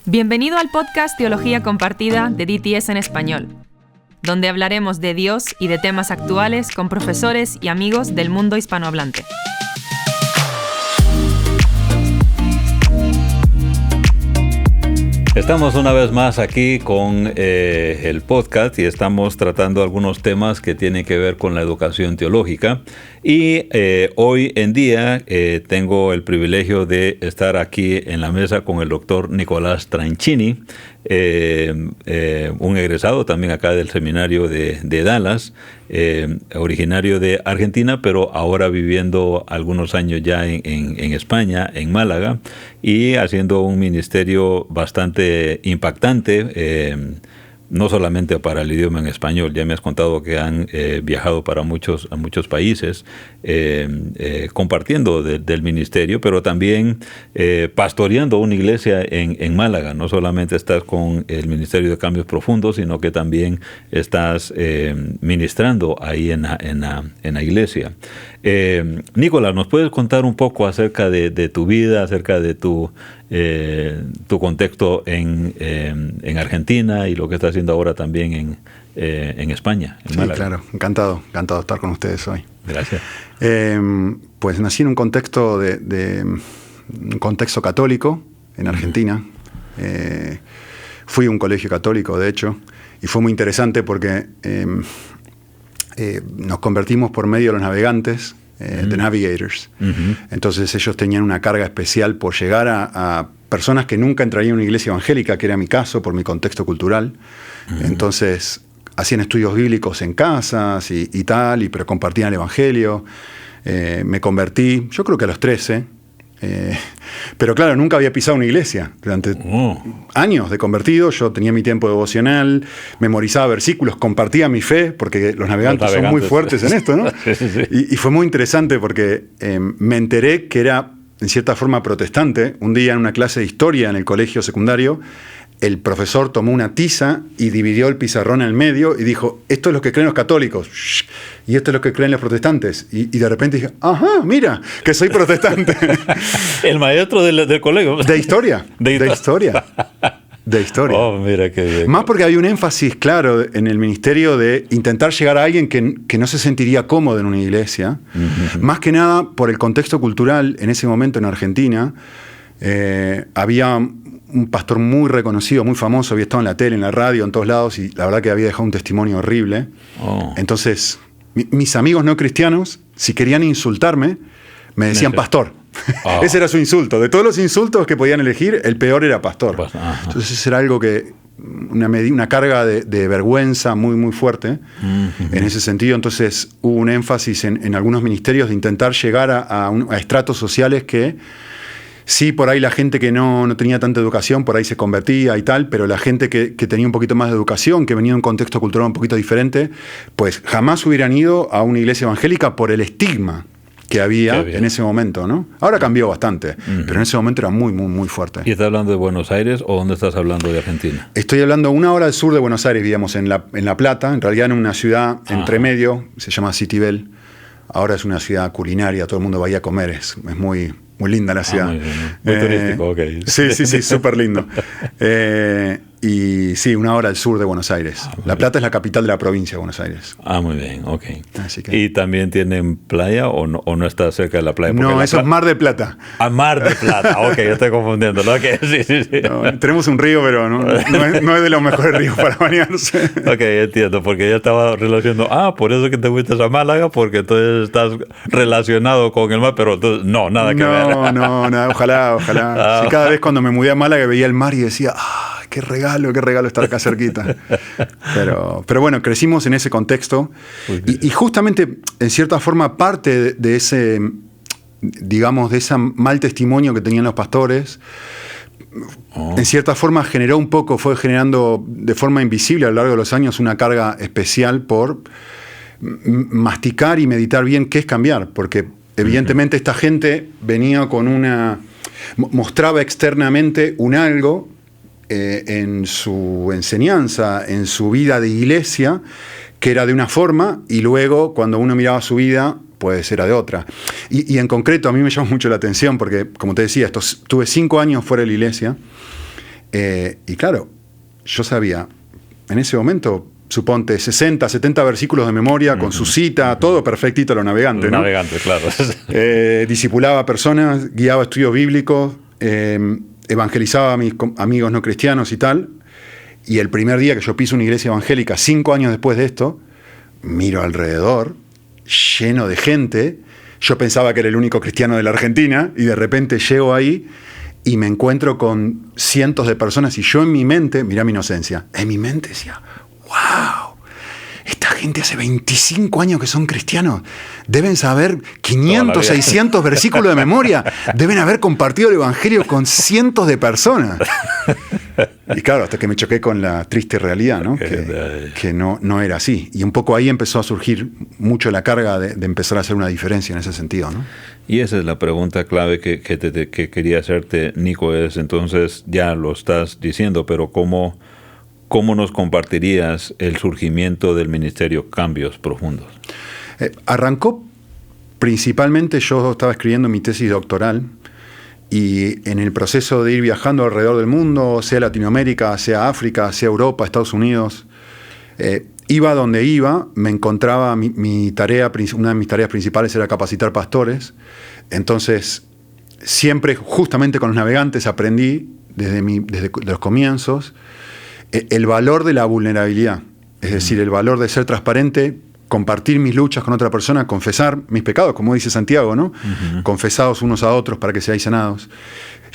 Bienvenido al podcast Teología Compartida de DTS en Español, donde hablaremos de Dios y de temas actuales con profesores y amigos del mundo hispanohablante. Estamos una vez más aquí con el podcast y estamos tratando algunos temas que tienen que ver con la educación teológica. Y hoy en día tengo el privilegio de estar aquí en la mesa con el doctor Nicolás Tranchini, un egresado también acá del seminario de Dallas, originario de Argentina, pero ahora viviendo algunos años ya en España, en Málaga, y haciendo un ministerio bastante impactante, no solamente para el idioma en español. Ya me has contado que han viajado para muchos países compartiendo del ministerio, pero también pastoreando una iglesia en Málaga. No solamente estás con el Ministerio de Cambios Profundos, sino que también estás ministrando ahí en la iglesia. Nicolás, ¿nos puedes contar un poco acerca de tu vida, acerca de tu contexto en Argentina y lo que estás haciendo ahora también en España, en Málaga? Sí, claro, encantado de estar con ustedes hoy. Gracias. Pues nací en un contexto un contexto católico en Argentina. Fui a un colegio católico, de hecho, y fue muy interesante porque nos convertimos por medio de los navegantes, The Navigators. Entonces ellos tenían una carga especial por llegar a personas que nunca entrarían en una iglesia evangélica, que era mi caso por mi contexto cultural. Entonces hacían estudios bíblicos en casas y tal, pero compartían el evangelio. Me convertí, yo creo que a los 13. Pero claro, nunca había pisado una iglesia. Durante años de convertido, yo tenía mi tiempo devocional, memorizaba versículos, compartía mi fe, porque los navegantes son muy fuertes en esto, ¿no? Sí. Y fue muy interesante porque me enteré que era, en cierta forma, protestante. Un día en una clase de historia en el colegio secundario, el profesor tomó una tiza y dividió el pizarrón en el medio y dijo: esto es lo que creen los católicos y esto es lo que creen los protestantes. Y de repente dije: ajá, mira, que soy protestante. El maestro del colegio. De historia. De historia. Oh, mira qué bien. Más porque había un énfasis claro en el ministerio de intentar llegar a alguien que no se sentiría cómodo en una iglesia. Más que nada por el contexto cultural en ese momento en Argentina. Había un pastor muy reconocido, muy famoso, había estado en la tele, en la radio, en todos lados, y la verdad que había dejado un testimonio horrible. Entonces, mis amigos no cristianos, si querían insultarme, me decían pastor. Ese era su insulto. De todos los insultos que podían elegir, el peor era pastor. Entonces era algo que, una carga de vergüenza muy, muy fuerte en ese sentido. Entonces hubo un énfasis en algunos ministerios de intentar llegar a estratos sociales que sí, por ahí la gente que no tenía tanta educación, por ahí se convertía y tal, pero la gente que tenía un poquito más de educación, que venía de un contexto cultural un poquito diferente, pues jamás hubieran ido a una iglesia evangélica por el estigma que había en ese momento, ¿no? Ahora cambió bastante, pero en ese momento era muy, muy, muy fuerte. ¿Y estás hablando de Buenos Aires o dónde estás hablando de Argentina? Estoy hablando 1 hora al sur de Buenos Aires, digamos, en La Plata, en realidad en una ciudad entre medio, se llama Citibel. Ahora es una ciudad culinaria, todo el mundo va ahí a comer, es muy linda la ciudad. Muy turístico, ok. Sí, súper lindo. Y sí, 1 hora al sur de Buenos Aires. La Plata es la capital de la provincia de Buenos Aires. Muy bien, ok. Así que... ¿Y también tienen playa o no está cerca de la playa? No, eso es Mar del Plata. Mar del Plata, ok, yo estoy confundiendo. Okay, sí. No, tenemos un río, pero no es de los mejores ríos para bañarse. Ok, entiendo, porque yo estaba relacionando, por eso que te fuiste a Málaga, porque entonces estás relacionado con el mar, pero entonces, no, nada que ver. No, ojalá. Sí, cada vez cuando me mudé a Málaga veía el mar y decía: qué regalo estar acá cerquita. Pero bueno, crecimos en ese contexto y justamente, en cierta forma, parte de ese, digamos, de ese mal testimonio que tenían los pastores, en cierta forma fue generando de forma invisible a lo largo de los años una carga especial por masticar y meditar bien qué es cambiar, porque evidentemente esta gente venía con mostraba externamente un algo en su enseñanza, en su vida de iglesia, que era de una forma, y luego cuando uno miraba su vida puede ser de otra. Y en concreto a mí me llama mucho la atención porque, como te decía, tuve 5 años fuera de la iglesia y claro, yo sabía, en ese momento, suponte 60, 70 versículos de memoria con su cita, todo perfectito a lo navegante, ¿no? Navegante, claro. Discipulaba a personas, guiaba estudios bíblicos, evangelizaba a mis amigos no cristianos y tal. Y el primer día que yo piso una iglesia evangélica, 5 años después de esto, miro alrededor, lleno de gente. Yo pensaba que era el único cristiano de la Argentina y de repente llego ahí y me encuentro con cientos de personas y yo en mi mente, mirá mi inocencia, en mi mente decía, ¡wow! Esta gente hace 25 años que son cristianos. Deben saber 500, 600 versículos de memoria. Deben haber compartido el evangelio con cientos de personas. Y claro, hasta que me choqué con la triste realidad, ¿no? Que no era así. Y un poco ahí empezó a surgir mucho la carga de empezar a hacer una diferencia en ese sentido, ¿no? Y esa es la pregunta clave que quería hacerte, Nico, es entonces, ya lo estás diciendo, pero ¿cómo nos compartirías el surgimiento del ministerio Cambios Profundos? Arrancó principalmente, yo estaba escribiendo mi tesis doctoral y en el proceso de ir viajando alrededor del mundo, sea Latinoamérica, sea África, sea Europa, Estados Unidos, iba donde iba, me encontraba una de mis tareas principales era capacitar pastores. Entonces, siempre justamente con los navegantes aprendí desde los comienzos el valor de la vulnerabilidad, es decir, el valor de ser transparente, compartir mis luchas con otra persona, confesar mis pecados, como dice Santiago, ¿no? Confesados unos a otros para que seáis sanados,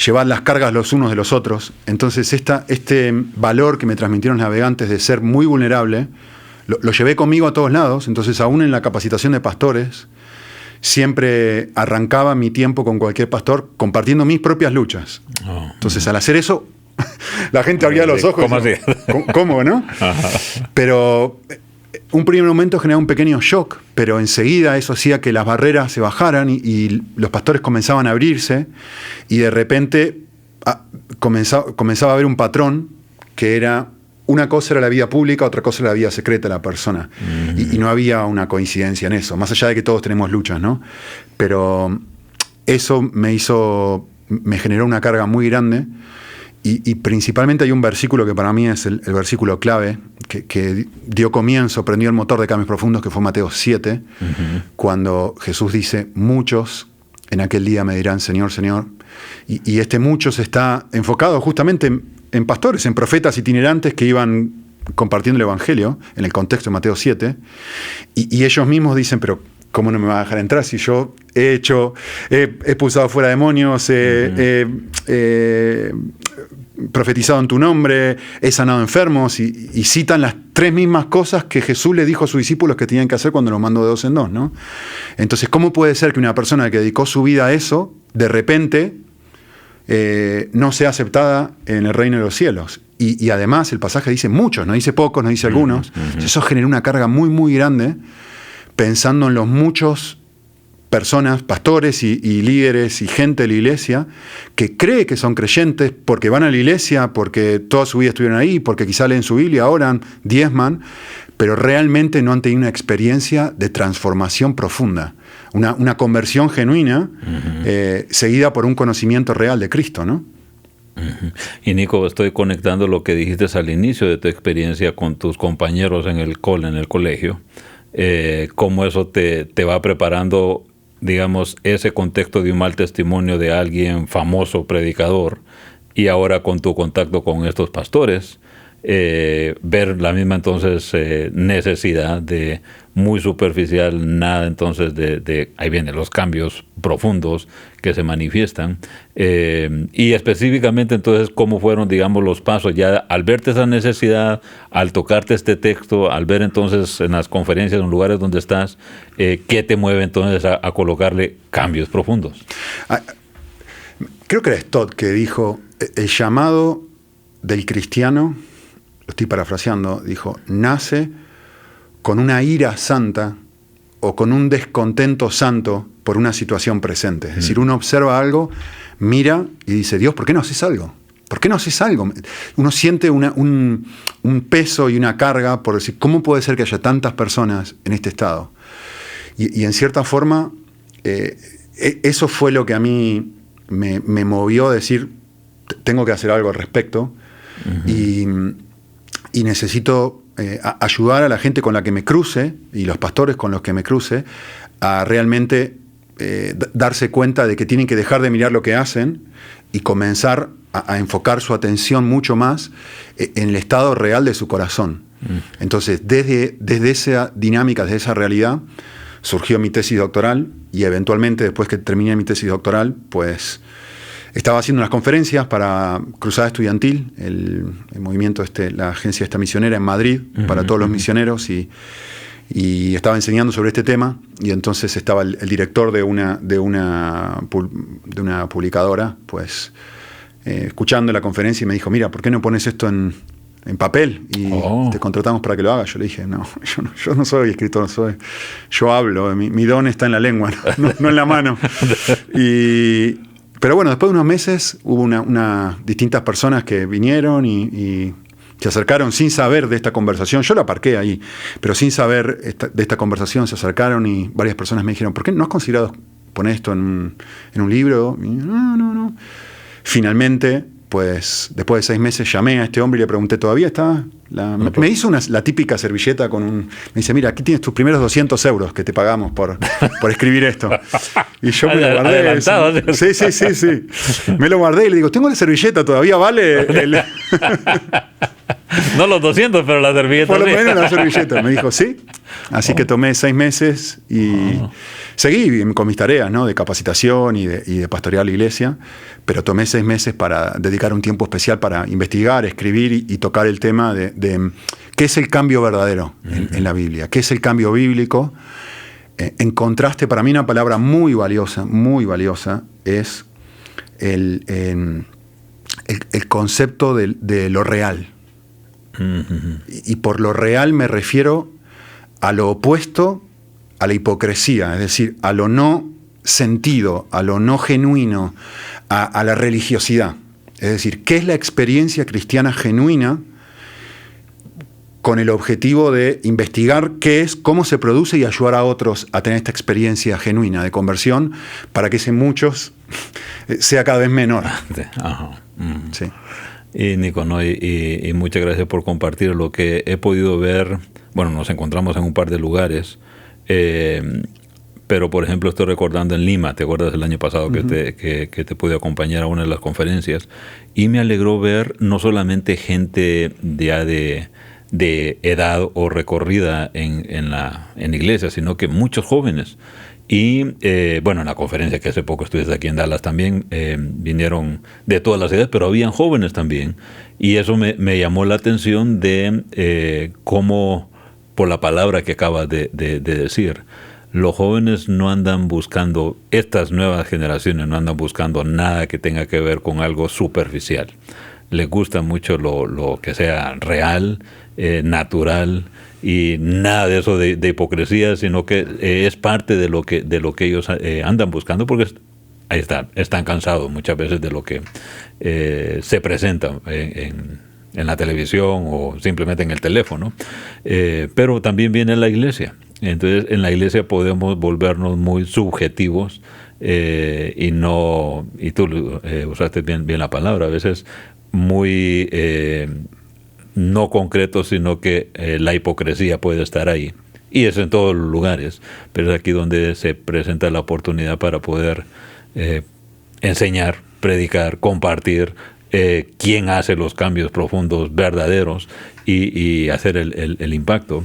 llevar las cargas los unos de los otros. Entonces este valor que me transmitieron los navegantes de ser muy vulnerable, lo llevé conmigo a todos lados. Entonces aún en la capacitación de pastores, siempre arrancaba mi tiempo con cualquier pastor compartiendo mis propias luchas. Entonces al hacer eso, la gente abría los ojos. ¿Cómo así? ¿Cómo, no? Pero un primer momento generaba un pequeño shock, pero enseguida eso hacía que las barreras se bajaran y los pastores comenzaban a abrirse y de repente comenzaba a haber un patrón que era, una cosa era la vida pública, otra cosa era la vida secreta de la persona. Y no había una coincidencia en eso, más allá de que todos tenemos luchas, ¿no? Pero eso me generó una carga muy grande. Y principalmente hay un versículo que para mí es el versículo clave, que dio comienzo, prendió el motor de Cambios Profundos, que fue Mateo 7, cuando Jesús dice, muchos en aquel día me dirán, Señor, Señor. Y este muchos está enfocado justamente en pastores, en profetas itinerantes que iban compartiendo el Evangelio, en el contexto de Mateo 7, y ellos mismos dicen, pero ¿cómo no me va a dejar entrar si yo he expulsado fuera demonios, profetizado en tu nombre, he sanado enfermos, y citan las 3 mismas cosas que Jesús le dijo a sus discípulos que tenían que hacer cuando los mandó de 2 en 2, ¿no? Entonces, ¿cómo puede ser que una persona que dedicó su vida a eso, de repente, no sea aceptada en el reino de los cielos? Y además el pasaje dice muchos, no dice pocos, no dice algunos. Eso genera una carga muy, muy grande, pensando en los muchos personas, pastores y líderes y gente de la iglesia que cree que son creyentes porque van a la iglesia, porque toda su vida estuvieron ahí, porque quizá leen su Biblia, oran, diezman, pero realmente no han tenido una experiencia de transformación profunda, una conversión genuina, seguida por un conocimiento real de Cristo, ¿no? Y Nico, estoy conectando lo que dijiste al inicio de tu experiencia con tus compañeros en el colegio, cómo eso te va preparando, digamos, ese contexto de un mal testimonio de alguien famoso, predicador, y ahora con tu contacto con estos pastores, ver la misma entonces necesidad de muy superficial, nada entonces de ahí vienen los cambios profundos que se manifiestan, y específicamente entonces cómo fueron, digamos, los pasos ya al verte esa necesidad, al tocarte este texto, al ver entonces en las conferencias, en lugares donde estás, ¿qué te mueve entonces a colocarle cambios profundos? Creo que era Stott que dijo, el llamado del cristiano, lo estoy parafraseando, dijo, nace con una ira santa o con un descontento santo por una situación presente. Es decir, uno observa algo, mira y dice, Dios, ¿por qué no haces algo? ¿Por qué no haces algo? Uno siente un peso y una carga por decir, ¿cómo puede ser que haya tantas personas en este estado? Y en cierta forma, eso fue lo que a mí me movió a decir, tengo que hacer algo al respecto. Uh-huh. Y necesito ayudar a la gente con la que me cruce, y los pastores con los que me cruce, a realmente darse cuenta de que tienen que dejar de mirar lo que hacen y comenzar a enfocar su atención mucho más en el estado real de su corazón. Entonces, desde esa dinámica, desde esa realidad, surgió mi tesis doctoral, y eventualmente, después que terminé mi tesis doctoral, pues estaba haciendo unas conferencias para Cruzada Estudiantil, el movimiento, la agencia esta misionera en Madrid, para todos los misioneros, y estaba enseñando sobre este tema, y entonces estaba el director de una publicadora, pues escuchando la conferencia, y me dijo, mira, ¿por qué no pones esto en papel y te contratamos para que lo hagas? Yo le dije, yo no soy escritor, yo hablo, mi don está en la lengua, no en la mano. Pero bueno, después de unos meses hubo distintas personas que vinieron y se acercaron sin saber de esta conversación. Yo la aparqué ahí, pero sin saber de esta conversación se acercaron, y varias personas me dijeron, ¿por qué no has considerado poner esto en un libro? Y no. Finalmente, pues después de 6 meses llamé a este hombre y le pregunté, ¿todavía está? Me hizo la típica servilleta me dice, mira, aquí tienes tus primeros 200 euros que te pagamos por escribir esto. Y yo me lo guardé. Sí. Me lo guardé y le digo, tengo la servilleta, ¿todavía vale? No los 200, pero la servilleta. Por lo menos la servilleta. Me dijo, sí. Así que tomé 6 meses y seguí con mis tareas, ¿no? De capacitación y de pastorear la iglesia, pero tomé 6 meses para dedicar un tiempo especial para investigar, escribir y tocar el tema de qué es el cambio verdadero en la Biblia, qué es el cambio bíblico. En contraste, para mí una palabra muy valiosa es el concepto de lo real. Y por lo real me refiero a lo opuesto a la hipocresía, es decir, a lo no sentido, a lo no genuino, a la religiosidad. Es decir, ¿qué es la experiencia cristiana genuina? Con el objetivo de investigar qué es, cómo se produce, y ayudar a otros a tener esta experiencia genuina de conversión, para que ese muchos sea cada vez menor. Ajá. Sí. Y Nico, y muchas gracias por compartir lo que he podido ver. Bueno, nos encontramos en un par de lugares, pero por ejemplo estoy recordando en Lima, ¿te acuerdas del año pasado que te pude acompañar a una de las conferencias? Y me alegró ver no solamente gente ya de edad o recorrida en la iglesia, sino que muchos jóvenes. Y bueno, en la conferencia que hace poco estuviste aquí en Dallas también, vinieron de todas las edades, pero habían jóvenes también. Y eso me llamó la atención de cómo, por la palabra que acabas de decir, los jóvenes no andan buscando, estas nuevas generaciones no andan buscando nada que tenga que ver con algo superficial. Les gusta mucho lo que sea real, natural, y nada de eso de hipocresía, sino que es parte de lo que ellos andan buscando, porque ahí están cansados muchas veces de lo que se presenta en la televisión o simplemente en el teléfono. Pero también viene la iglesia. Entonces en la iglesia podemos volvernos muy subjetivos, y tú usaste bien la palabra, a veces muy no concreto, sino que la hipocresía puede estar ahí. Y es en todos los lugares, pero es aquí donde se presenta la oportunidad para poder enseñar, predicar, compartir quién hace los cambios profundos, verdaderos, y hacer el impacto.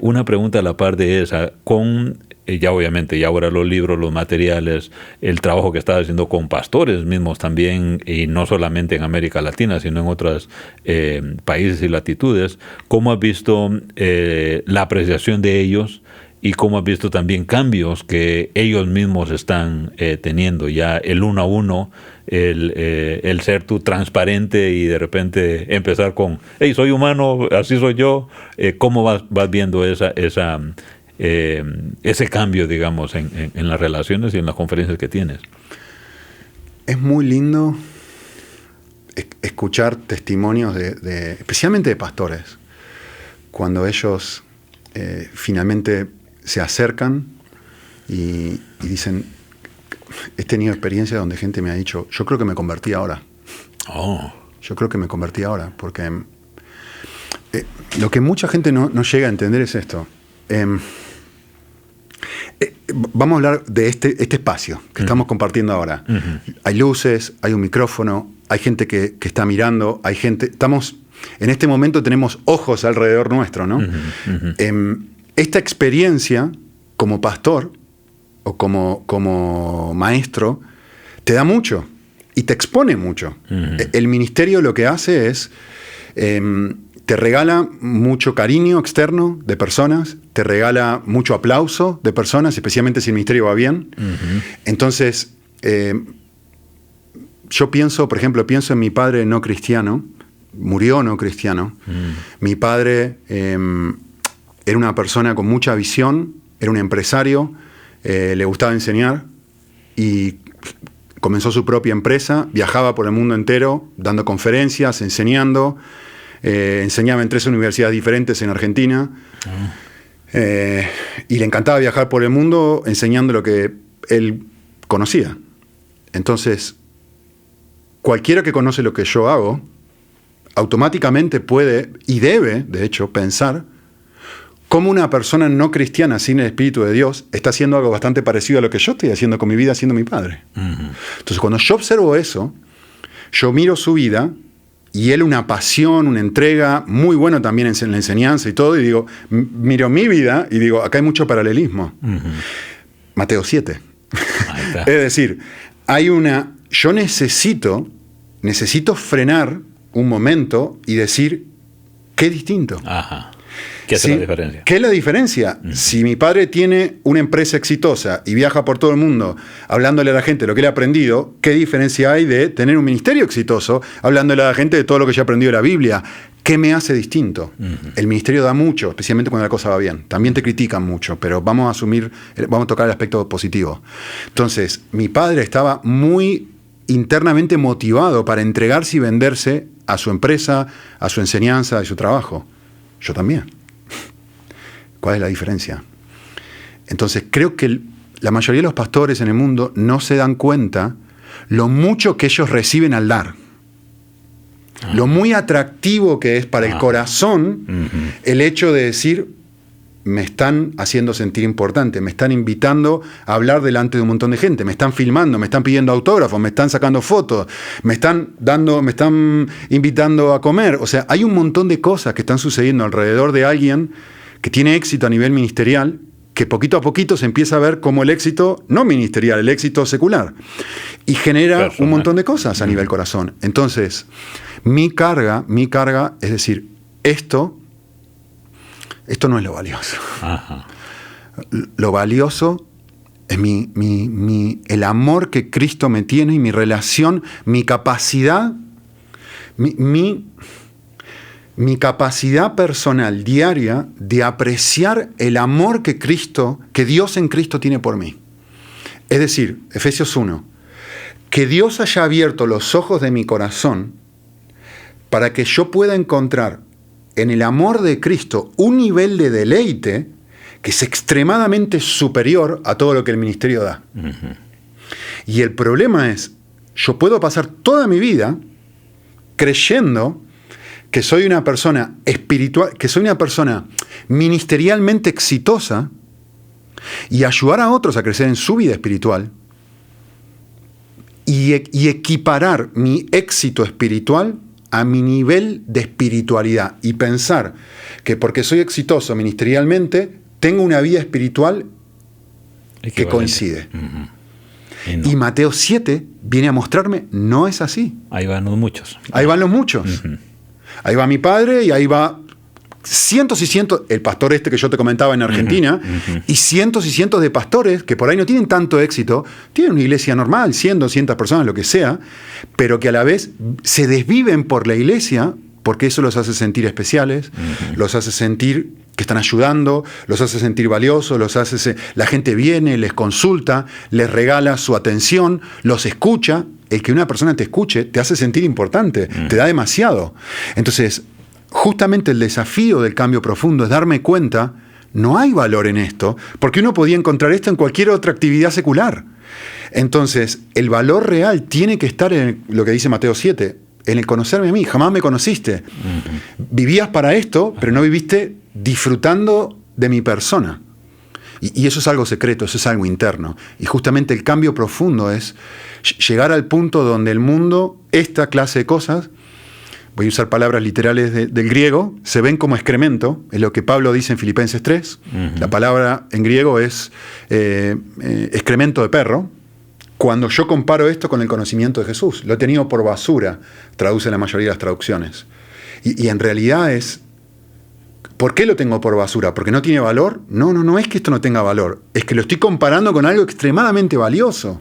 Una pregunta a la par de esa, ya obviamente, ya ahora los libros, los materiales, el trabajo que estás haciendo con pastores mismos también, y no solamente en América Latina, sino en otros países y latitudes, ¿cómo has visto la apreciación de ellos? Y cómo has visto también cambios que ellos mismos están teniendo, ya el uno a uno, el ser tú transparente y de repente empezar con, hey, soy humano, así soy yo. ¿Cómo vas viendo ese cambio, digamos, en las relaciones y en las conferencias que tienes? Es muy lindo escuchar testimonios especialmente de pastores, cuando ellos finalmente se acercan y dicen, he tenido experiencias donde gente me ha dicho, yo creo que me convertí ahora. Yo creo que me convertí ahora, porque lo que mucha gente no llega a entender es esto. Vamos a hablar de este espacio que estamos compartiendo ahora. Hay luces, hay un micrófono, hay gente que está mirando, hay gente... En este momento tenemos ojos alrededor nuestro, ¿no? Esta experiencia como pastor o como maestro te da mucho y te expone mucho. El ministerio lo que hace es... te regala mucho cariño externo de personas, te regala mucho aplauso de personas, especialmente si el ministerio va bien. Entonces, yo pienso en mi padre no cristiano, murió no cristiano. Mi padre era una persona con mucha visión, era un empresario, le gustaba enseñar y comenzó su propia empresa, viajaba por el mundo entero, dando conferencias, enseñando. Enseñaba en 3 universidades diferentes en Argentina y le encantaba viajar por el mundo enseñando lo que él conocía. Entonces, cualquiera que conoce lo que yo hago, automáticamente puede y debe, de hecho, pensar cómo una persona no cristiana sin el Espíritu de Dios está haciendo algo bastante parecido a lo que yo estoy haciendo con mi vida siendo mi padre. Entonces, cuando yo observo eso, yo miro su vida y él una pasión, una entrega, muy bueno también en la enseñanza y todo, y digo, miro mi vida y digo, acá hay mucho paralelismo. Mateo 7. Es decir, yo necesito frenar un momento y decir, qué distinto. ¿Qué es la diferencia? ¿Qué es la diferencia? Si mi padre tiene una empresa exitosa y viaja por todo el mundo hablándole a la gente lo que él ha aprendido, ¿qué diferencia hay de tener un ministerio exitoso hablándole a la gente de todo lo que yo he aprendido de la Biblia? ¿Qué me hace distinto? El ministerio da mucho, especialmente cuando la cosa va bien. También te critican mucho, pero vamos a tocar el aspecto positivo. Entonces, mi padre estaba muy internamente motivado para entregarse y venderse a su empresa, a su enseñanza, a su trabajo. Yo también. ¿Cuál es la diferencia? Entonces, creo que la mayoría de los pastores en el mundo no se dan cuenta lo mucho que ellos reciben al dar. Lo muy atractivo que es para el corazón el hecho de decir, me están haciendo sentir importante, me están invitando a hablar delante de un montón de gente, me están filmando, me están pidiendo autógrafos, me están sacando fotos, me están invitando a comer. O sea, hay un montón de cosas que están sucediendo alrededor de alguien que tiene éxito a nivel ministerial, que poquito a poquito se empieza a ver como el éxito no ministerial, el éxito secular. Y genera un montón de cosas a nivel corazón. Entonces, mi carga es decir, esto no es lo valioso. Lo valioso es el amor que Cristo me tiene y mi relación, mi capacidad, mi capacidad personal diaria de apreciar el amor que Dios en Cristo tiene por mí. Es decir, Efesios 1, que Dios haya abierto los ojos de mi corazón para que yo pueda encontrar en el amor de Cristo un nivel de deleite que es extremadamente superior a todo lo que el ministerio da. Y el problema es, yo puedo pasar toda mi vida creyendo que soy una persona espiritual, que soy una persona ministerialmente exitosa y ayudar a otros a crecer en su vida espiritual y equiparar mi éxito espiritual a mi nivel de espiritualidad y pensar que porque soy exitoso ministerialmente tengo una vida espiritual que coincide. Y Mateo 7 viene a mostrarme, no es así. Ahí van los muchos. Ahí van los muchos. Ahí va mi padre y ahí va cientos y cientos, el pastor que yo te comentaba en Argentina, y cientos de pastores que por ahí no tienen tanto éxito, tienen una iglesia normal, 100, 200 personas, lo que sea, pero que a la vez se desviven por la iglesia porque eso los hace sentir especiales, los hace sentir que están ayudando, los hace sentir valiosos, la gente viene, les consulta, les regala su atención, los escucha. El que una persona te escuche te hace sentir importante, te da demasiado. Entonces, justamente el desafío del cambio profundo es darme cuenta, no hay valor en esto, porque uno podía encontrar esto en cualquier otra actividad secular. Entonces, el valor real tiene que estar en lo que dice Mateo 7, en el conocerme a mí. Jamás me conociste. Vivías para esto, pero no viviste disfrutando de mi persona. Y eso es algo secreto, eso es algo interno. Y justamente el cambio profundo es llegar al punto donde el mundo, esta clase de cosas, voy a usar palabras literales del griego, se ven como excremento, es lo que Pablo dice en Filipenses 3. La palabra en griego es excremento de perro. Cuando yo comparo esto con el conocimiento de Jesús, lo he tenido por basura, traduce la mayoría de las traducciones. Y en realidad es, ¿por qué lo tengo por basura? ¿Porque no tiene valor? No es que esto no tenga valor, es que lo estoy comparando con algo extremadamente valioso.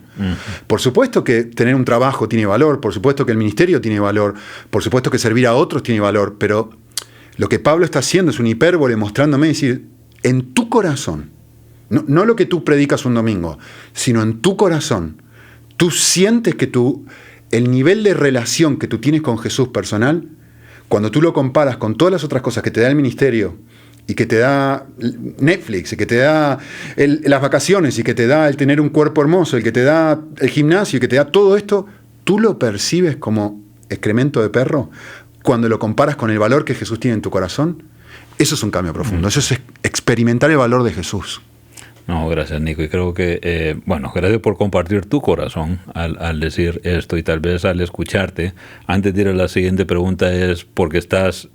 Por supuesto que tener un trabajo tiene valor, por supuesto que el ministerio tiene valor, por supuesto que servir a otros tiene valor, pero lo que Pablo está haciendo es un hipérbole mostrándome, decir, en tu corazón, no lo que tú predicas un domingo, sino en tu corazón, tú sientes que el nivel de relación que tú tienes con Jesús personal, cuando tú lo comparas con todas las otras cosas que te da el ministerio y que te da Netflix y que te da las vacaciones y que te da el tener un cuerpo hermoso, el que te da el gimnasio y que te da todo esto, tú lo percibes como excremento de perro cuando lo comparas con el valor que Jesús tiene en tu corazón. Eso es un cambio profundo, eso es experimentar el valor de Jesús. No, gracias, Nico. Y creo que, gracias por compartir tu corazón al decir esto, y tal vez al escucharte. Antes de ir a la siguiente pregunta es porque estás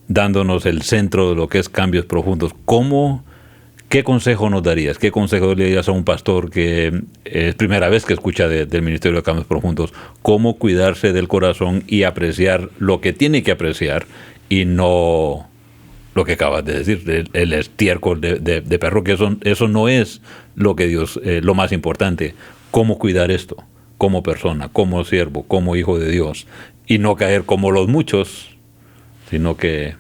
dándonos el centro de lo que es cambios profundos. ¿Qué consejo nos darías? ¿Qué consejo le darías a un pastor que es primera vez que escucha del Ministerio de Cambios Profundos? ¿Cómo cuidarse del corazón y apreciar lo que tiene que apreciar y no lo que acabas de decir, el estiércol de perro, que eso no es lo que Dios, lo más importante? ¿Cómo cuidar esto como persona, como siervo, como hijo de Dios? Y no caer como los muchos, sino que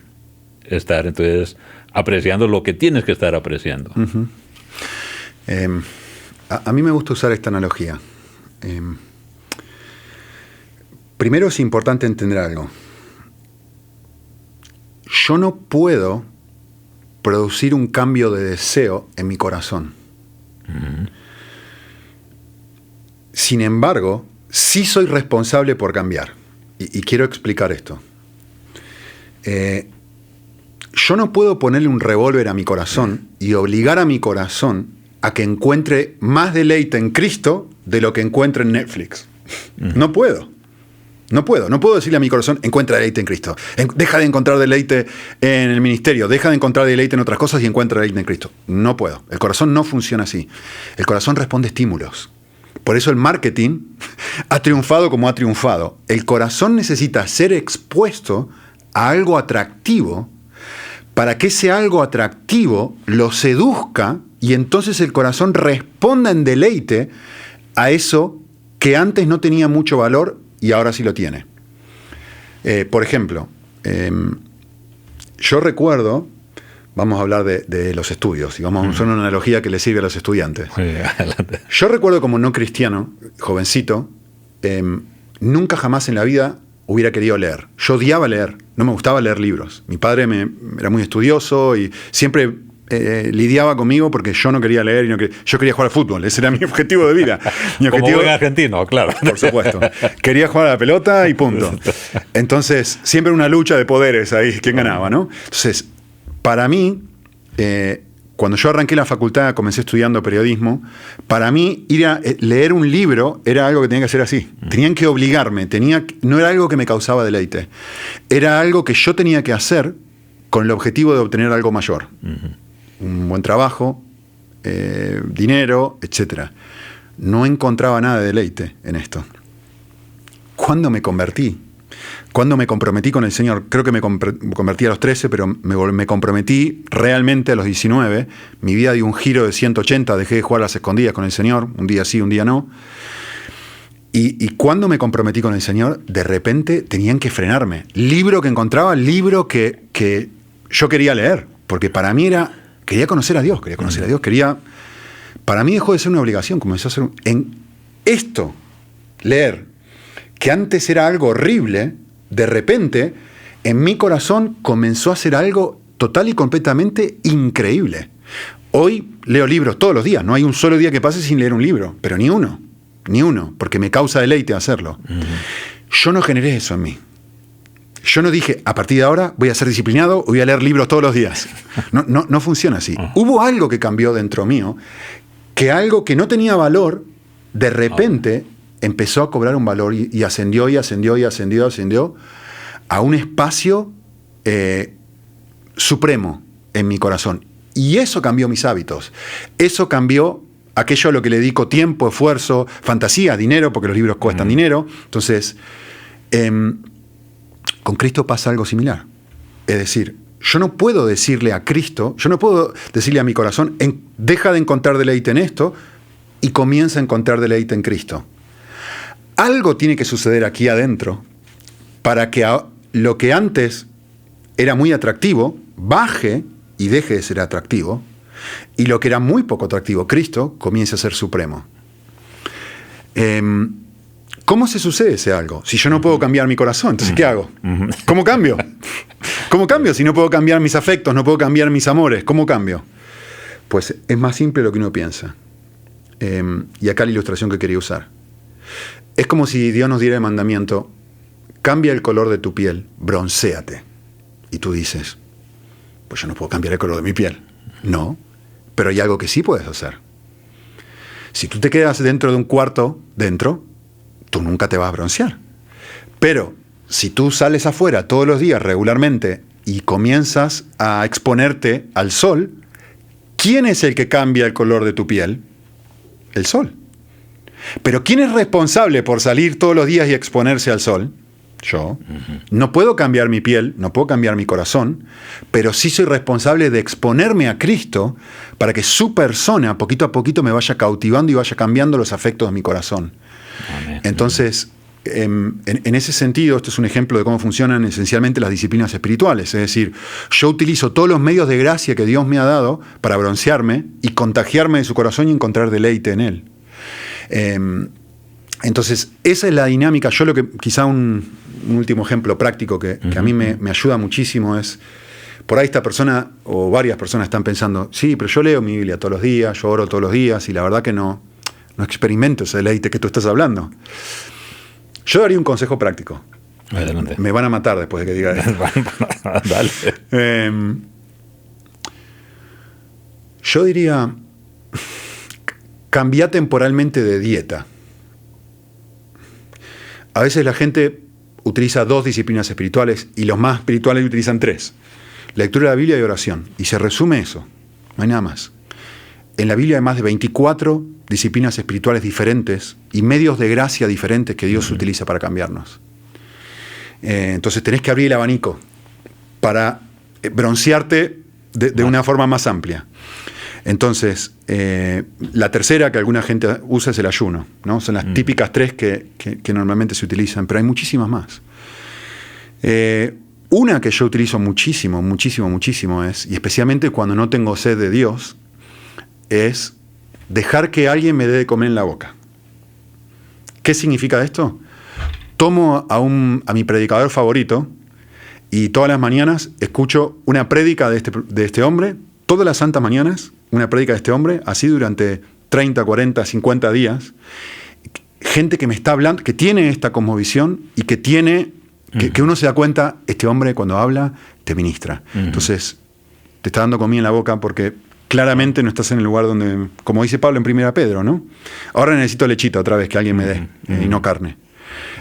estar entonces apreciando lo que tienes que estar apreciando. A mí me gusta usar esta analogía. Primero es importante entender algo. Yo no puedo producir un cambio de deseo en mi corazón. Sin embargo, sí soy responsable por cambiar. Y quiero explicar esto. Yo no puedo ponerle un revólver a mi corazón y obligar a mi corazón a que encuentre más deleite en Cristo de lo que encuentre en Netflix. No puedo. No puedo decirle a mi corazón, encuentra deleite en Cristo. Deja de encontrar deleite en el ministerio, deja de encontrar deleite en otras cosas y encuentra deleite en Cristo. No puedo. El corazón no funciona así. El corazón responde estímulos. Por eso el marketing ha triunfado como ha triunfado. El corazón necesita ser expuesto a algo atractivo para que ese algo atractivo lo seduzca y entonces el corazón responda en deleite a eso que antes no tenía mucho valor y ahora sí lo tiene. Por ejemplo, yo recuerdo, vamos a hablar de los estudios, y vamos a usar una analogía que le sirve a los estudiantes. Yo recuerdo como no cristiano, jovencito, nunca jamás en la vida hubiera querido leer. Yo odiaba leer, no me gustaba leer libros. Mi padre era muy estudioso y siempre lidiaba conmigo porque yo no quería leer y yo quería jugar al fútbol. Ese era mi objetivo de vida. Como buen argentino, claro. Por supuesto. Quería jugar a la pelota y punto. Entonces, siempre una lucha de poderes ahí, quién ganaba, ¿no? Entonces, para mí, cuando yo arranqué la facultad, comencé estudiando periodismo, para mí ir a leer un libro era algo que tenía que hacer así. Tenían que obligarme, no era algo que me causaba deleite. Era algo que yo tenía que hacer con el objetivo de obtener algo mayor. Un buen trabajo, dinero, etc. No encontraba nada de deleite en esto. ¿Cuándo me convertí? ¿Cuándo me comprometí con el Señor? Creo que me convertí a los 13, pero me comprometí realmente a los 19. Mi vida dio un giro de 180, dejé de jugar a las escondidas con el Señor, un día sí, un día no. Y cuando me comprometí con el Señor, de repente tenían que frenarme. Libro que encontraba, libro que yo quería leer, porque para mí quería conocer a Dios, para mí dejó de ser una obligación, comenzó a ser leer, que antes era algo horrible, de repente en mi corazón comenzó a ser algo total y completamente increíble. Hoy leo libros todos los días, no hay un solo día que pase sin leer un libro, pero ni uno, porque me causa deleite hacerlo. Yo no generé eso en mí. Yo no dije, a partir de ahora voy a ser disciplinado, voy a leer libros todos los días. No funciona así. Hubo algo que cambió dentro mío, que algo que no tenía valor, de repente empezó a cobrar un valor y ascendió a un espacio supremo en mi corazón. Y eso cambió mis hábitos. Eso cambió aquello a lo que le dedico tiempo, esfuerzo, fantasía, dinero, porque los libros cuestan dinero. Entonces, con Cristo pasa algo similar. Es decir, yo no puedo decirle a Cristo, yo no puedo decirle a mi corazón, deja de encontrar deleite en esto y comienza a encontrar deleite en Cristo. Algo tiene que suceder aquí adentro para que lo que antes era muy atractivo baje y deje de ser atractivo, y lo que era muy poco atractivo, Cristo, comience a ser supremo. ¿Cómo se sucede ese algo? Si yo no puedo cambiar mi corazón, entonces ¿qué hago? ¿Cómo cambio? ¿Cómo cambio si no puedo cambiar mis afectos, no puedo cambiar mis amores? ¿Cómo cambio? Pues es más simple de lo que uno piensa. Y acá la ilustración que quería usar. Es como si Dios nos diera el mandamiento, cambia el color de tu piel, broncéate. Y tú dices, pues yo no puedo cambiar el color de mi piel. No, pero hay algo que sí puedes hacer. Si tú te quedas dentro de un cuarto, tú nunca te vas a broncear. Pero si tú sales afuera todos los días regularmente y comienzas a exponerte al sol, ¿quién es el que cambia el color de tu piel? El sol. Pero ¿quién es responsable por salir todos los días y exponerse al sol? Yo. No puedo cambiar mi piel, no puedo cambiar mi corazón, pero sí soy responsable de exponerme a Cristo para que su persona poquito a poquito me vaya cautivando y vaya cambiando los afectos de mi corazón. Amén. Entonces, en ese sentido, esto es un ejemplo de cómo funcionan esencialmente las disciplinas espirituales. Es decir, yo utilizo todos los medios de gracia que Dios me ha dado para broncearme y contagiarme de su corazón y encontrar deleite en él. Entonces, esa es la dinámica. Yo lo que, quizá un último ejemplo práctico que a mí me ayuda muchísimo es, por ahí esta persona o varias personas están pensando, sí, pero yo leo mi Biblia todos los días, yo oro todos los días y la verdad que no experimento ese deleite que tú estás hablando. Yo daría un consejo práctico. Adelante. Me van a matar después de que diga eso. Dale. Yo diría, cambia temporalmente de dieta. A veces la gente utiliza 2 disciplinas espirituales y los más espirituales utilizan 3. Lectura de la Biblia y oración. Y se resume eso. No hay nada más. En la Biblia hay más de 24 disciplinas espirituales diferentes y medios de gracia diferentes que Dios utiliza para cambiarnos. Entonces tenés que abrir el abanico para broncearte de una forma más amplia. Entonces, la tercera que alguna gente usa es el ayuno, ¿no? Son las típicas 3 que normalmente se utilizan, pero hay muchísimas más. Una que yo utilizo muchísimo es, y especialmente cuando no tengo sed de Dios, es dejar que alguien me dé de comer en la boca. ¿Qué significa esto? Tomo a mi predicador favorito y todas las mañanas escucho una prédica de este hombre, todas las santas mañanas, una prédica de este hombre, así durante 30, 40, 50 días. Gente que me está hablando, que tiene esta cosmovisión y que tiene, que uno se da cuenta, este hombre cuando habla te ministra. Entonces, te está dando comida en la boca porque claramente no estás en el lugar donde, como dice Pablo en 1 Pedro, ¿no? Ahora necesito lechita otra vez, que alguien me dé, y no carne.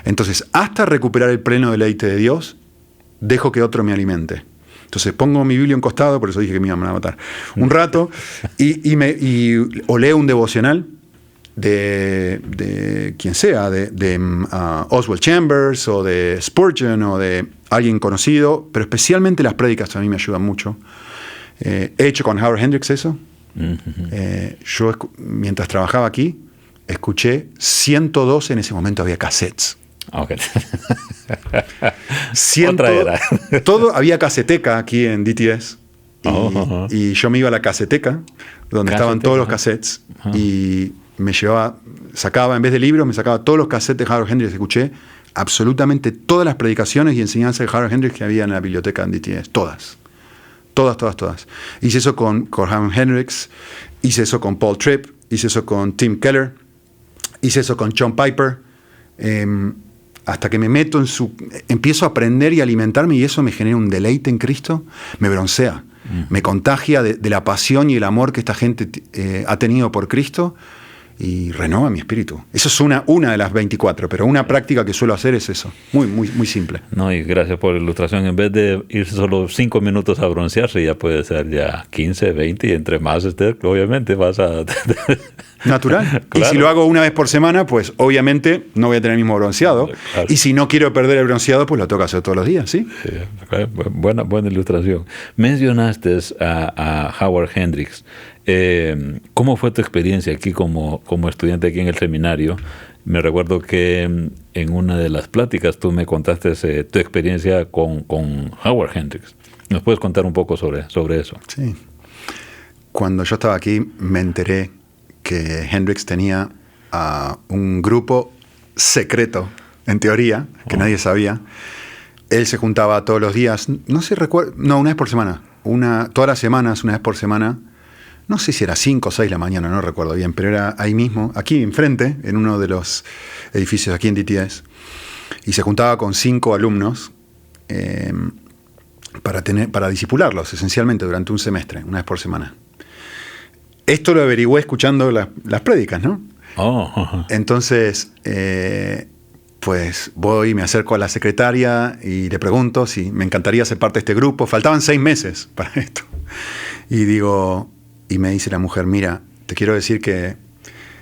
Entonces, hasta recuperar el pleno deleite de Dios, dejo que otro me alimente. Entonces pongo mi Biblia a un costado, por eso dije que me iban a matar, un rato, o leo un devocional de quien sea, de Oswald Chambers, o de Spurgeon, o de alguien conocido, pero especialmente las prédicas a mí me ayudan mucho. He hecho con Howard Hendricks eso. Yo, mientras trabajaba aquí, escuché 112, en ese momento había cassettes. Okay. Otra era. Había caseteca aquí en DTS. Y yo me iba a la caseteca, donde estaban todos los cassettes. Y me llevaba, en vez de libros, me sacaba todos los cassettes de Howard Hendricks. Escuché absolutamente todas las predicaciones y enseñanzas de Howard Hendricks que había en la biblioteca en DTS. Todas. Todas. Hice eso con Jimi Hendrix, hice eso con Paul Tripp, hice eso con Tim Keller, hice eso con John Piper, hasta que me meto empiezo a aprender y alimentarme, y eso me genera un deleite en Cristo, me broncea, me contagia de la pasión y el amor que esta gente ha tenido por Cristo, y renova mi espíritu. Eso es una de las 24, pero una práctica que suelo hacer es eso, muy simple. No, y gracias por la ilustración. En vez de irse solo 5 minutos a broncearse, ya puede ser ya 15, 20, y entre más estés, obviamente vas a... Natural. Claro. Y si lo hago una vez por semana, pues obviamente no voy a tener el mismo bronceado. Claro. Y si no quiero perder el bronceado, pues lo tengo que hacer todos los días, ¿sí? Sí, buena ilustración. Mencionaste a Howard Hendricks. ¿Cómo fue tu experiencia aquí como estudiante aquí en el seminario? Me recuerdo que en una de las pláticas tú me contaste tu experiencia con Howard Hendricks. ¿Nos puedes contar un poco sobre eso? Sí. Cuando yo estaba aquí me enteré que Hendricks tenía un grupo secreto, en teoría, que nadie sabía. Él se juntaba todos los días, una vez por semana, todas las semanas, una vez por semana. No sé si era 5 o 6 de la mañana, no recuerdo bien, pero era ahí mismo, aquí enfrente, en uno de los edificios aquí en DTS. Y se juntaba con 5 alumnos para discipularlos, esencialmente, durante un semestre, una vez por semana. Esto lo averigüé escuchando las prédicas, ¿no? Entonces, pues voy, me acerco a la secretaria y le pregunto si me encantaría ser parte de este grupo. Faltaban 6 meses para esto. Y me dice la mujer, mira, te quiero decir que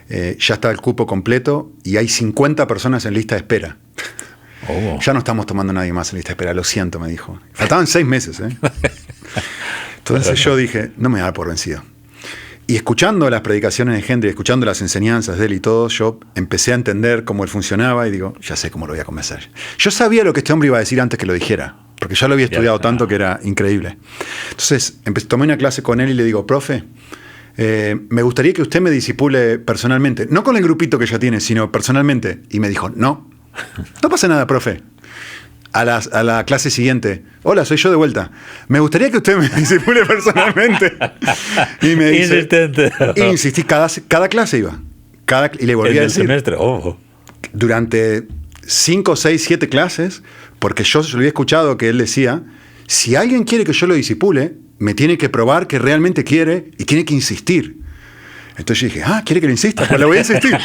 ya está el cupo completo y hay 50 personas en lista de espera. Ya no estamos tomando a nadie más en lista de espera, lo siento, me dijo. Faltaban 6 meses, ¿eh? Entonces yo dije, no me voy a dar por vencido. Y escuchando las predicaciones de Hendricks, escuchando las enseñanzas de él y todo, yo empecé a entender cómo él funcionaba y digo, ya sé cómo lo voy a convencer. Yo sabía lo que este hombre iba a decir antes que lo dijera, porque ya lo había estudiado tanto que era increíble. Entonces tomé una clase con él y le digo, profe, me gustaría que usted me discipule personalmente, no con el grupito que ya tiene, sino personalmente. Y me dijo, no pasa nada, profe. A la clase siguiente, hola, soy yo de vuelta. Me gustaría que usted me discipule personalmente. Y me dice, insistente. Insistí, cada clase iba. Y le volví a decir. Semestre, Durante 5, 6, 7 clases, porque yo lo había escuchado que él decía, si alguien quiere que yo lo discipule, me tiene que probar que realmente quiere y tiene que insistir. Entonces yo dije, ¿quiere que le insista? Pues le voy a insistir.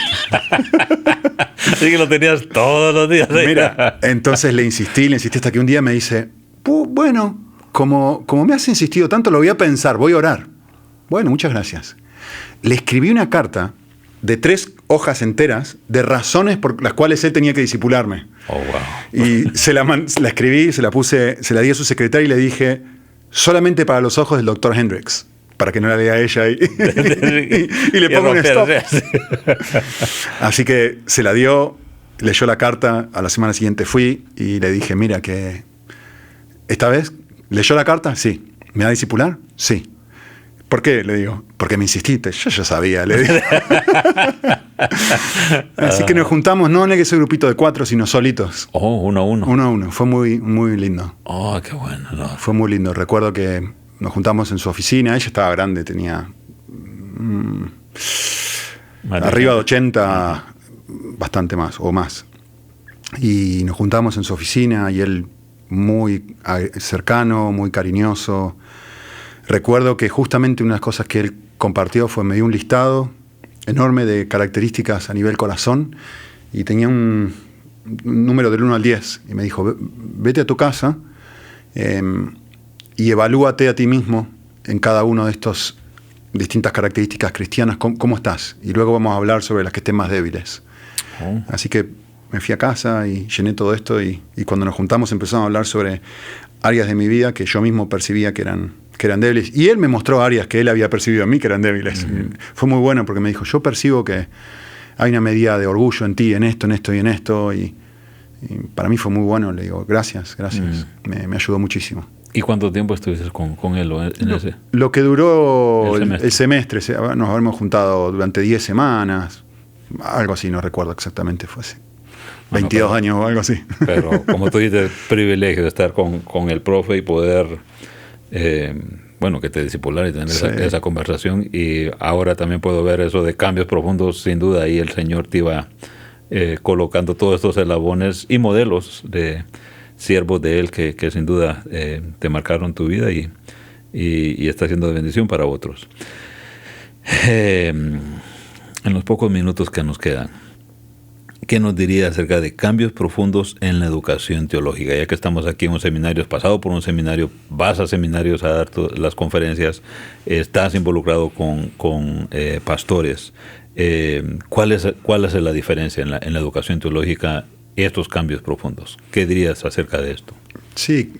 Así que lo tenías todos los días. Mira, entonces le insistí hasta que un día me dice, bueno, como me has insistido tanto, lo voy a pensar, voy a orar. Bueno, muchas gracias. Le escribí una carta de 3 hojas enteras de razones por las cuales él tenía que discipularme. Wow. Y se la escribí, se la di a su secretaria y le dije, solamente para los ojos del doctor Hendricks, para que no la lea ella y le pongo un stop. Así que se la dio, leyó la carta, a la semana siguiente fui y le dije, mira que esta vez, ¿leyó la carta? Sí. ¿Me va a discipular? Sí. ¿Por qué? Le digo, porque me insististe. Yo ya sabía, le digo. Así que nos juntamos, no en ese grupito de 4, sino solitos. 1 a 1. 1 a 1. Fue muy lindo. Qué bueno. No. Fue muy lindo. Recuerdo que nos juntamos en su oficina. Ella estaba grande, tenía arriba de 80, bastante más, o más. Y nos juntamos en su oficina y él muy cercano, muy cariñoso. Recuerdo que justamente una de las cosas que él compartió me dio un listado enorme de características a nivel corazón y tenía un número del 1 al 10 y me dijo, vete a tu casa y evalúate a ti mismo en cada uno de estos distintas características cristianas, ¿cómo estás? Y luego vamos a hablar sobre las que estén más débiles. Así que me fui a casa y llené todo esto y cuando nos juntamos empezamos a hablar sobre áreas de mi vida que yo mismo percibía que eran débiles. Y él me mostró áreas que él había percibido en mí que eran débiles. Fue muy bueno porque me dijo, yo percibo que hay una medida de orgullo en ti, en esto y en esto. Y para mí fue muy bueno. Le digo, gracias. Me ayudó muchísimo. ¿Y cuánto tiempo estuviste con él en ese? Lo que duró el semestre. Nos habíamos juntado durante 10 semanas. Algo así, no recuerdo exactamente. Fue así. 22 años o algo así. Pero como tú dices, privilegio de estar con el profe y poder que te discipulara y tener esa conversación. Y ahora también puedo ver eso de cambios profundos, sin duda. Ahí el Señor te iba colocando todos estos eslabones y modelos de siervos de Él que sin duda te marcaron tu vida y está siendo de bendición para otros. En los pocos minutos que nos quedan, ¿qué nos diría acerca de cambios profundos en la educación teológica? Ya que estamos aquí en un seminario, has pasado por un seminario, vas a seminarios a dar las conferencias, estás involucrado con pastores. ¿Cuál es la diferencia en la educación teológica y estos cambios profundos? ¿Qué dirías acerca de esto? Sí,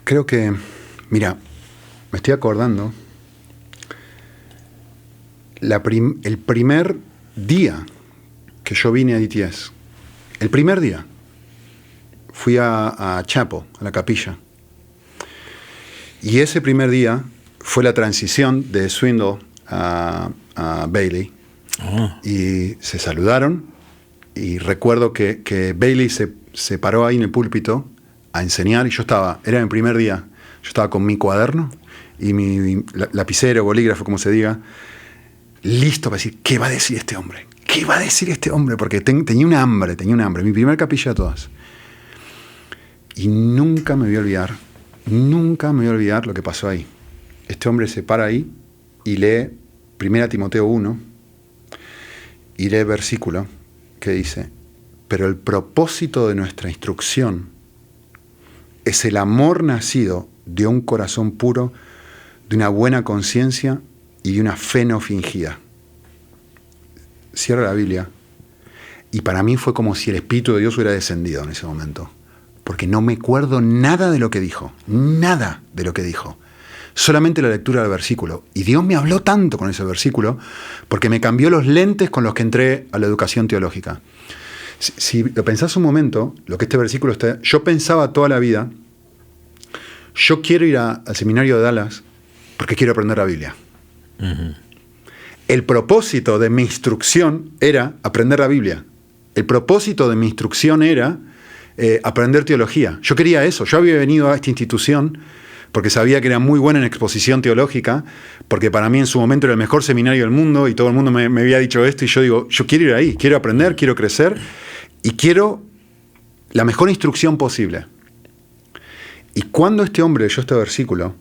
creo que, mira, me estoy acordando, el primer día que yo vine a DTS, el primer día, fui a Chapel, a la capilla. Y ese primer día fue la transición de Swindle a Bailey. Y se saludaron. Y recuerdo que Bailey se paró ahí en el púlpito a enseñar. Y era mi primer día. Yo estaba con mi cuaderno y mi lapicero, bolígrafo, como se diga, listo para decir, ¿qué va a decir este hombre? ¿Qué va a decir este hombre? Porque tenía un hambre. Mi primer capilla de todas. Y nunca me voy a olvidar lo que pasó ahí. Este hombre se para ahí y lee 1 Timoteo 1 y lee el versículo que dice: pero el propósito de nuestra instrucción es el amor nacido de un corazón puro, de una buena conciencia y de una fe no fingida. Cierra la Biblia y para mí fue como si el Espíritu de Dios hubiera descendido en ese momento, porque no me acuerdo nada de lo que dijo, solamente la lectura del versículo. Y Dios me habló tanto con ese versículo porque me cambió los lentes con los que entré a la educación teológica. Si lo pensás un momento, lo que este versículo está... Yo pensaba toda la vida, yo quiero ir al seminario de Dallas porque quiero aprender la Biblia. Uh-huh. El propósito de mi instrucción era aprender la Biblia. El propósito de mi instrucción era aprender teología. Yo quería eso. Yo había venido a esta institución porque sabía que era muy buena en exposición teológica, porque para mí en su momento era el mejor seminario del mundo y todo el mundo me había dicho esto, y yo digo, yo quiero ir ahí, quiero aprender, quiero crecer y quiero la mejor instrucción posible. Y cuando este hombre leyó este versículo,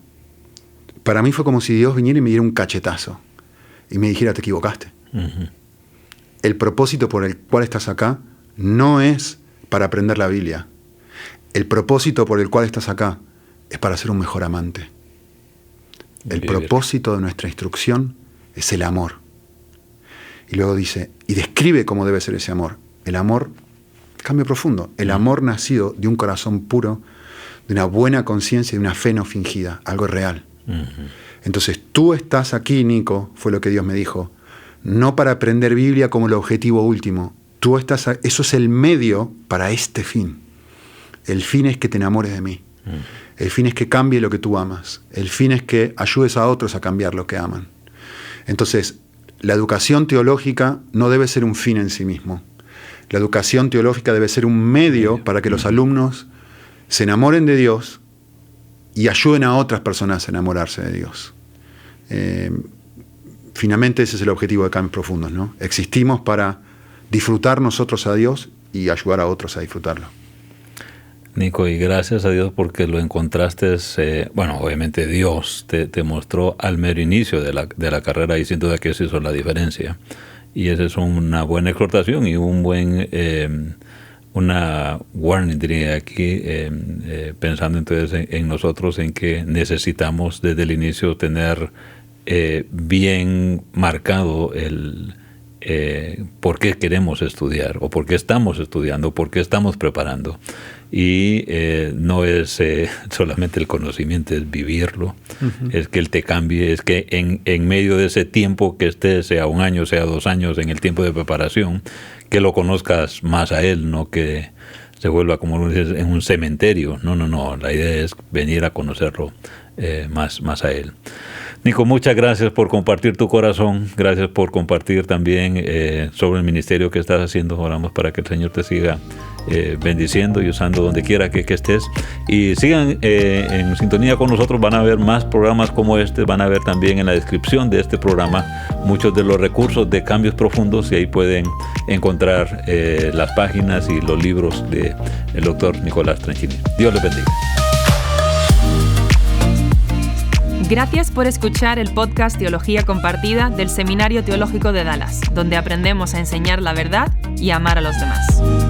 para mí fue como si Dios viniera y me diera un cachetazo y me dijera, te equivocaste. Uh-huh. El propósito por el cual estás acá no es para aprender la Biblia. El propósito por el cual estás acá es para ser un mejor amante. El propósito de nuestra instrucción es el amor. Y luego dice, y describe cómo debe ser ese amor. El amor, cambio profundo, el amor nacido de un corazón puro, de una buena conciencia y de una fe no fingida, algo real. Uh-huh. Entonces tú estás aquí, Nico, fue lo que Dios me dijo, no para aprender Biblia como el objetivo último. Eso es el medio para este fin. El fin es que te enamores de mí. Uh-huh. El fin es que cambie lo que tú amas. El fin es que ayudes a otros a cambiar lo que aman. Entonces, la educación teológica no debe ser un fin en sí mismo. La educación teológica debe ser un medio para que los alumnos se enamoren de Dios y ayuden a otras personas a enamorarse de Dios. Finalmente ese es el objetivo de Cambios Profundos, ¿no? Existimos para disfrutar nosotros a Dios y ayudar a otros a disfrutarlo. Nico, y gracias a Dios porque lo encontraste, obviamente Dios te mostró al mero inicio de la carrera y sin duda que eso hizo la diferencia. Y esa es una buena exhortación y un buen, una warning diría aquí, pensando entonces en nosotros, en que necesitamos desde el inicio tener bien marcado el por qué queremos estudiar o por qué estamos estudiando, por qué estamos preparando. Y no es solamente el conocimiento, es vivirlo, uh-huh. Es que Él te cambie, es que en medio de ese tiempo que estés, sea 1 año, sea 2 años, en el tiempo de preparación, que lo conozcas más a Él, no que se vuelva, como dices, en un cementerio. No, la idea es venir a conocerlo más a Él. Nico, muchas gracias por compartir tu corazón, gracias por compartir también sobre el ministerio que estás haciendo. Oramos para que el Señor te siga bendiciendo y usando donde quiera que estés. Y sigan en sintonía con nosotros, van a ver más programas como este, van a ver también en la descripción de este programa muchos de los recursos de Cambios Profundos y ahí pueden encontrar las páginas y los libros del doctor Nicolás Tranchini. Dios les bendiga. Gracias por escuchar el podcast Teología Compartida del Seminario Teológico de Dallas, donde aprendemos a enseñar la verdad y a amar a los demás.